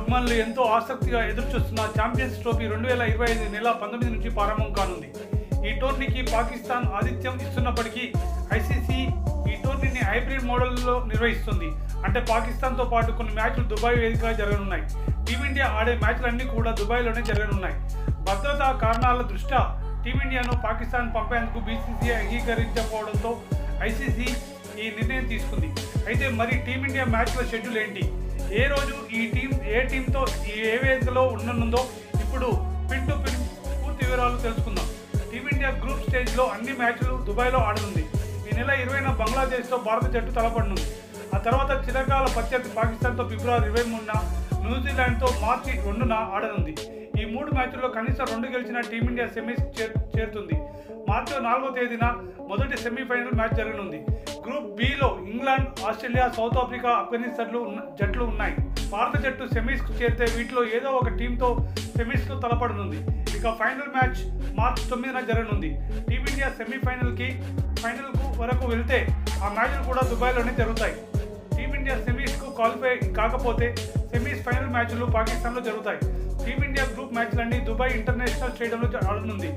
అభిమానులు ఎంతో ఆసక్తిగా ఎదురుచూస్తున్న ఛాంపియన్స్ ట్రోఫీ 2025 నెల 19 నుంచి ప్రారంభం కానుంది. ఈ టోర్నీకి పాకిస్తాన్ ఆతిథ్యం ఇస్తున్నప్పటికీ ఐసీసీ ఈ టోర్నీని హైబ్రిడ్ మోడల్లో నిర్వహిస్తుంది. అంటే పాకిస్తాన్తో పాటు కొన్ని మ్యాచ్లు దుబాయ్ వేదికగా జరగనున్నాయి. టీమిండియా ఆడే మ్యాచ్లన్నీ కూడా దుబాయ్లోనే జరగనున్నాయి. భద్రతా కారణాల దృష్ట్యా టీమిండియాను పాకిస్తాన్ పంపేందుకు బీసీసీఐ అంగీకరించకపోవడంతో ఐసీసీ ఈ నిర్ణయం తీసుకుంది. అయితే మరి టీమిండియా మ్యాచ్ల షెడ్యూల్ ఏంటి, ఏ రోజు ఏ టీంతో ఏ వేదికలో ఉండనుందో ఇప్పుడు పిన్ టు పిన్ పూర్తి వివరాలు తెలుసుకుందాం. టీమిండియా గ్రూప్ స్టేజ్లో అన్ని మ్యాచ్లు దుబాయ్లో ఆడనుంది. ఈ నెల 20న బంగ్లాదేశ్తో భారత జట్టు తలపడనుంది. ఆ తర్వాత చిరకాల ప్రత్యర్థి పాకిస్తాన్తో ఫిబ్రవరి 23న, న్యూజిలాండ్తో మార్చి 2న ఆడనుంది. ఈ 3 మ్యాచ్ల్లో కనీసం 2 గెలిచిన టీమిండియా సెమీస్ చేరుతుంది. మార్చి 4వ తేదీన మొదటి సెమీఫైనల్ మ్యాచ్ జరగనుంది. Group below England, Australia, south Africa, Afghanistan జట్లు ఉన్నాయి. భారత జట్టు సెమీస్కు చేరితే వీటిలో ఏదో ఒక టీంతో సెమీస్లో తలపడనుంది. ఇక ఫైనల్ మ్యాచ్ మార్చి 9న జరగనుంది. టీమిండియా ఫైనల్కు వరకు వెళ్తే ఆ మ్యాచ్లు కూడా దుబాయ్లోనే జరుగుతాయి. టీమిండియా సెమీస్కు క్వాలిఫై కాకపోతే సెమీస్ ఫైనల్ మ్యాచ్లు పాకిస్తాన్లో జరుగుతాయి. టీమిండియా గ్రూప్ మ్యాచ్లన్నీ దుబాయ్ ఇంటర్నేషనల్ స్టేడియంలో ఆడనుంది.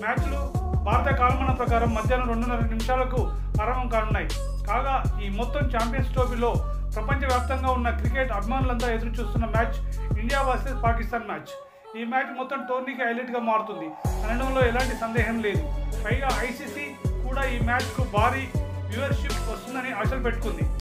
మ్యాచ్లు భారత కాలమానం ప్రకారం మధ్యాహ్నం 2:30 నిమిషాలకు ప్రారంభం కానున్నాయి. కాగా ఈ మొత్తం ఛాంపియన్స్ ట్రోఫీలో ప్రపంచవ్యాప్తంగా ఉన్న క్రికెట్ అభిమానులంతా ఎదురు చూస్తున్న match India versus Pakistan match. ఈ మ్యాచ్ మొత్తం టోర్నీకి హైలైట్గా మారుతుంది అనడంలో ఎలాంటి సందేహం లేదు. పైగా ఐసీసీ కూడా ఈ మ్యాచ్కు భారీ వ్యూవర్షిప్ వస్తుందని ఆశలు పెట్టుకుంది.